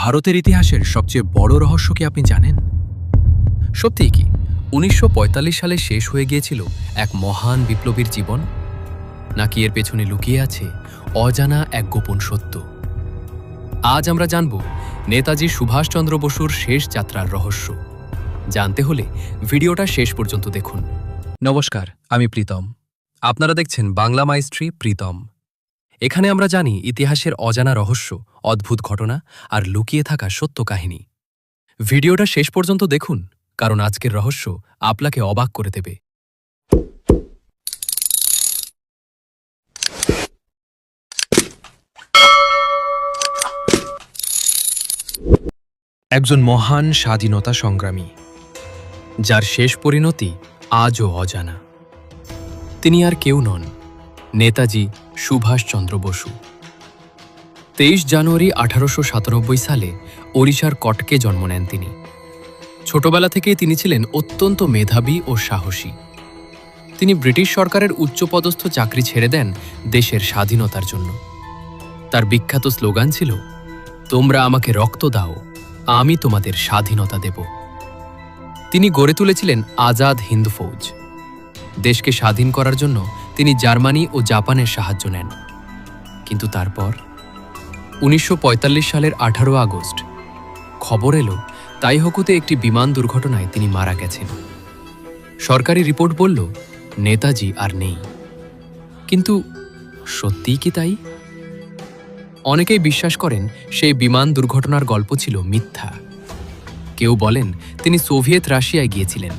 ভারতের ইতিহাসের সবচেয়ে বড় রহস্য কি আপনি জানেন? সত্যিই কি ১৯৪৫ সালে শেষ হয়ে গিয়েছিল এক মহান বিপ্লবীর জীবন, নাকি এর পেছনে লুকিয়ে আছে অজানা এক গোপন সত্য? আজ আমরা জানব নেতাজি সুভাষচন্দ্র বসুর শেষ যাত্রার রহস্য। জানতে হলে ভিডিওটা শেষ পর্যন্ত দেখুন। নমস্কার, আমি প্রীতম। আপনারা দেখছেন বাংলা মাইস্ট্রি প্রীতম। এখানে আমরা জানি ইতিহাসের অজানা রহস্য, অদ্ভুত ঘটনা আর লুকিয়ে থাকা সত্য কাহিনী। ভিডিওটা শেষ পর্যন্ত দেখুন, কারণ আজকের রহস্য আপনাকে অবাক করে দেবে। একজন মহান স্বাধীনতা সংগ্রামী, যার শেষ পরিণতি আজও অজানা। তিনি আর কেউ নন, নেতাজি সুভাষচন্দ্র বসু। ২৩ জানুয়ারি ১৮৯৭ সালে ওড়িশার কটকে জন্ম নেন তিনি। ছোটবেলা থেকেই তিনি ছিলেন অত্যন্ত মেধাবী ও সাহসী। তিনি ব্রিটিশ সরকারের উচ্চপদস্থ চাকরি ছেড়ে দেন দেশের স্বাধীনতার জন্য। তার বিখ্যাত স্লোগান ছিল, তোমরা আমাকে রক্ত দাও, আমি তোমাদের স্বাধীনতা দেব। তিনি গড়ে তুলেছিলেন আজাদ হিন্দ ফৌজ। দেশকে স্বাধীন করার জন্য তিনি জার্মানি ও জাপানের সাহায্য নেন। কিন্তু তারপর ১৯৪৫ সালের ১৮ আগস্ট খবর এলো তাইহকুতে একটি বিমান দুর্ঘটনায় তিনি মারা গেছেন। সরকারি রিপোর্ট বলল নেতাজি আর নেই। কিন্তু সত্যিই কি তাই? অনেকেই বিশ্বাস করেন সেই বিমান দুর্ঘটনার গল্প ছিল মিথ্যা। কেউ বলেন তিনি সোভিয়েত রাশিয়ায় গিয়েছিলেন,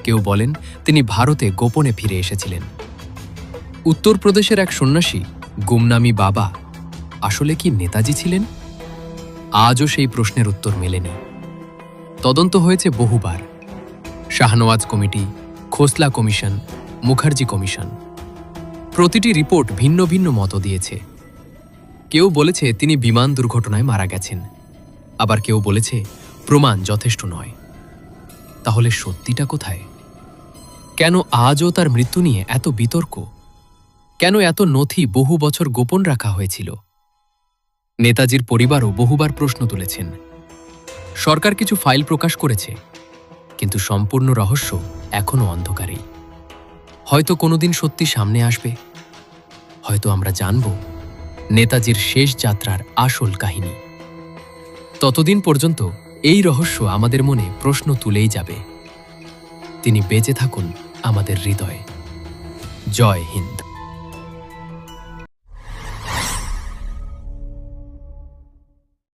কেউ বলেন তিনি ভারতে গোপনে ফিরে এসেছিলেন। উত্তরপ্রদেশের এক সন্ন্যাসী গুমনামি বাবা আসলে কি নেতাজি ছিলেন? আজও সেই প্রশ্নের উত্তর মেলেনি। তদন্ত হয়েছে বহুবার, শাহনওয়াজ কমিটি, খোসলা কমিশন, মুখার্জি কমিশন। প্রতিটি রিপোর্ট ভিন্ন ভিন্ন মত দিয়েছে। কেউ বলেছে তিনি বিমান দুর্ঘটনায় মারা গেছেন, আবার কেউ বলেছে প্রমাণ যথেষ্ট নয়। তাহলে সত্যিটা কোথায়? কেন আজও তার মৃত্যু নিয়ে এত বিতর্ক? কেন এত নথি বহু বছর গোপন রাখা হয়েছিল? নেতাজির পরিবারও বহুবার প্রশ্ন তুলেছেন। সরকার কিছু ফাইল প্রকাশ করেছে, কিন্তু সম্পূর্ণ রহস্য এখনো অন্ধকারেই। হয়তো কোনোদিন সত্যি সামনে আসবে, হয়তো আমরা জানব নেতাজির শেষ যাত্রার আসল কাহিনী। ততদিন পর্যন্ত এই রহস্য আমাদের মনে প্রশ্ন তুলেই যাবে। তিনি বেঁচে থাকুন আমাদের হৃদয়ে। জয় হিন্দ।